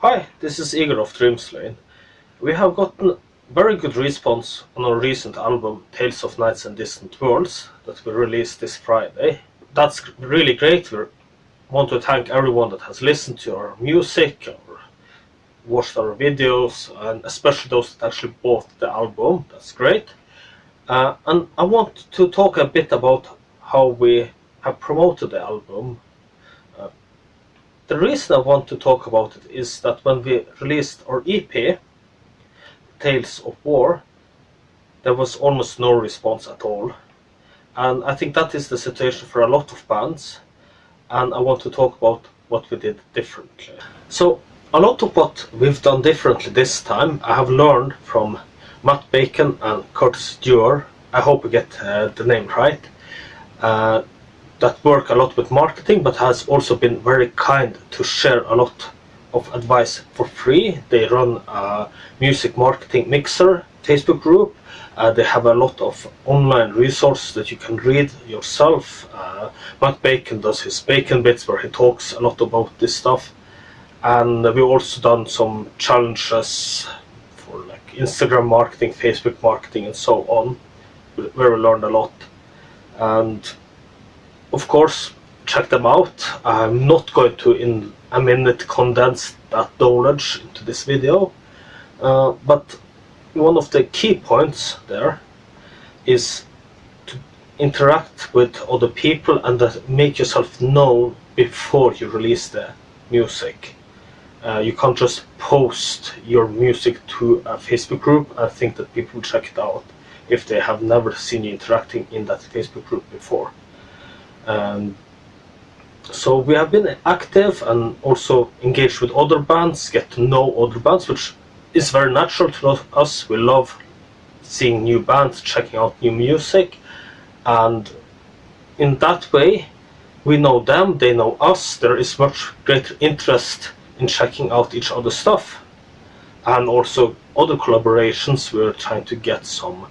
Hi, this is Igor of Dreamslane. We have gotten very good response on our recent album Tales of Nights and Distant Worlds that we released this Friday. That's really great. We want to thank everyone that has listened to our music or watched our videos, and especially those that actually bought the album. That's great. And I want to talk a bit about how we have promoted the album. Uh, the reason I want to talk about it is that when we released our EP, Tales of War, there was almost no response at all. And I think that is the situation for a lot of bands, and I want to talk about what we did differently. So, a lot of what we've done differently this time, I have learned from Matt Bacon and Curtis Dewar, I hope I get the name right, that work a lot with marketing but has also been very kind to share a lot of advice for free. They run a music marketing mixer Facebook group. They have a lot of online resources that you can read yourself. Matt Bacon does his Bacon Bits where he talks a lot about this stuff. And we've also done some challenges for like Instagram marketing, Facebook marketing and so on, where we learned a lot. And of course, check them out. I'm not going to in a minute condense that knowledge into this video, but one of the key points there is to interact with other people and that make yourself known before you release the music. You can't just post your music to a Facebook group and think that people will check it out if they have never seen you interacting in that Facebook group before. So we have been active and also engaged with other bands, get to know other bands, which is very natural to us. We love seeing new bands, checking out new music, and in that way we know them, they know us. There is much greater interest in checking out each other's stuff, and also other collaborations. We're trying to get some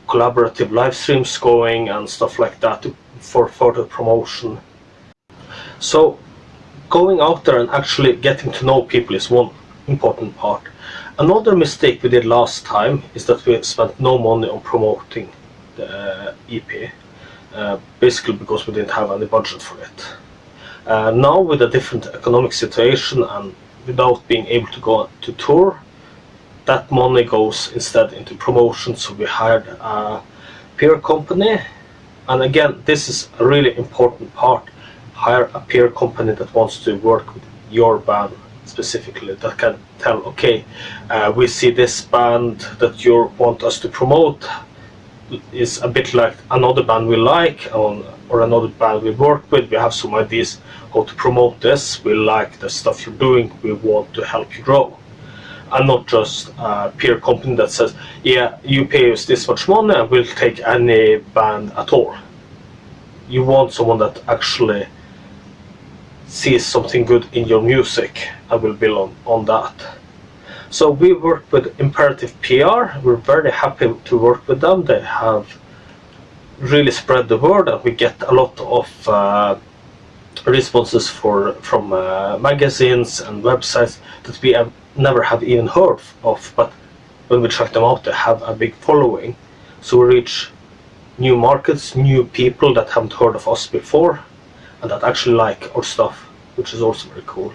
collaborative live streams going and stuff like that for further promotion. So going out there and actually getting to know people is one important part. Another mistake we did last time is that we spent no money on promoting the EP, basically because we didn't have any budget for it. Now with a different economic situation and without being able to go to tour, that money goes instead into promotion. So we hired a PR company, and again, this is a really important part. Hire a PR company that wants to work with your band specifically, that can tell, okay, we see this band that you want us to promote is a bit like another band we like, or another band we work with. We have some ideas how to promote this. We like the stuff you're doing. We want to help you grow. And not just a PR company that says, yeah, you pay us this much money and we'll take any band at all. You want someone that actually sees something good in your music and will build on that. So we work with Imperative PR. We're very happy to work with them. They have really spread the word, and we get a lot of responses from magazines and websites that we have never have even heard of, but when we check them out, they have a big following. So we reach new markets, new people that haven't heard of us before, and that actually like our stuff, which is also very cool.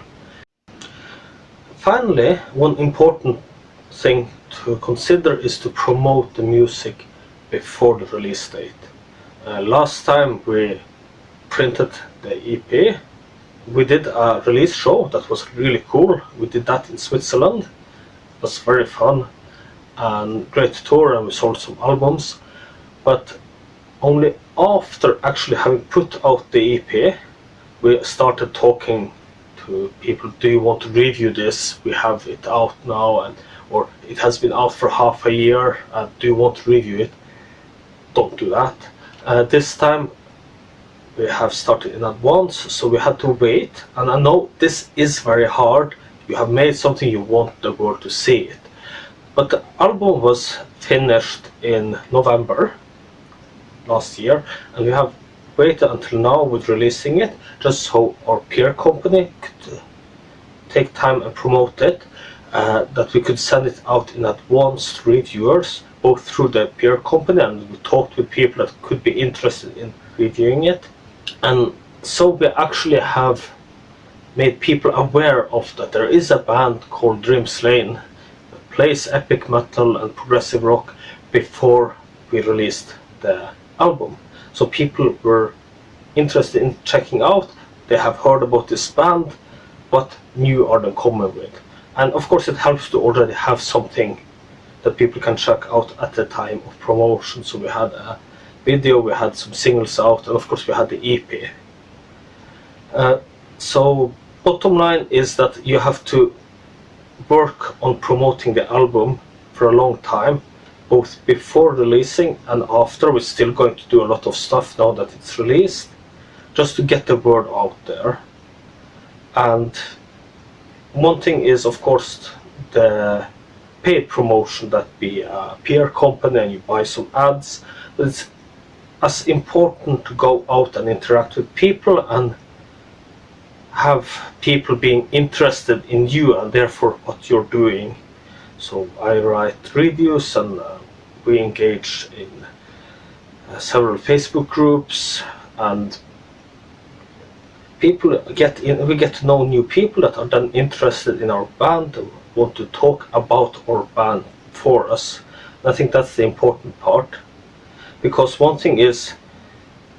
Finally, one important thing to consider is to promote the music before the release date. Last time we printed the EP, we did a release show that was really cool. We did that in Switzerland. It was very fun and great tour, and we sold some albums. But only after actually having put out the EP, we started talking to people. Do you want to review this? We have it out now, or it has been out for half a year. Do you want to review it? Don't do that. This time we have started in advance, so we had to wait. And I know this is very hard. You have made something, you want the world to see it. But the album was finished in November last year, and we have waited until now with releasing it, just so our PR company could take time and promote it, that we could send it out in advance to reviewers, both through the peer company, and we talked with people that could be interested in reviewing it. And so we actually have made people aware of that there is a band called Dream Slain that plays epic metal and progressive rock before we released the album. So people were interested in checking out. They have heard about this band, what new are they coming with? And of course it helps to already have something that people can check out at the time of promotion. So we had a video, we had some singles out, and of course we had the EP. So bottom line is that you have to work on promoting the album for a long time, both before releasing and after. We're still going to do a lot of stuff now that it's released, just to get the word out there. And one thing is, of course, the paid promotion, that be a peer company and you buy some ads. But it's as important to go out and interact with people and have people being interested in you and therefore what you're doing. So I write reviews, and we engage in several Facebook groups, and people get in. We get to know new people that are then interested in our band and want to talk about our band for us. And I think that's the important part, because one thing is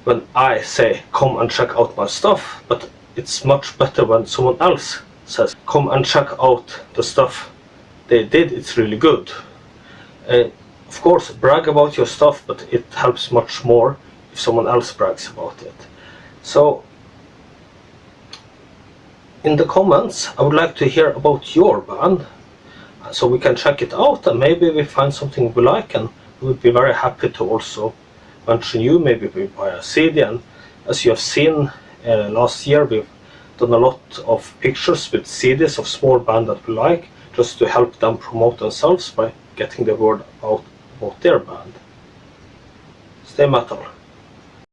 when I say come and check out my stuff, but it's much better when someone else says come and check out the stuff they did, it's really good. Of course, brag about your stuff, but it helps much more if someone else brags about it. So in the comments I would like to hear about your band, so we can check it out and maybe we find something we like, and we would be very happy to also mention you. Maybe we buy a CD, and as you have seen last year we've done a lot of pictures with CDs of small bands that we like, just to help them promote themselves by getting the word out about their band. Stay metal.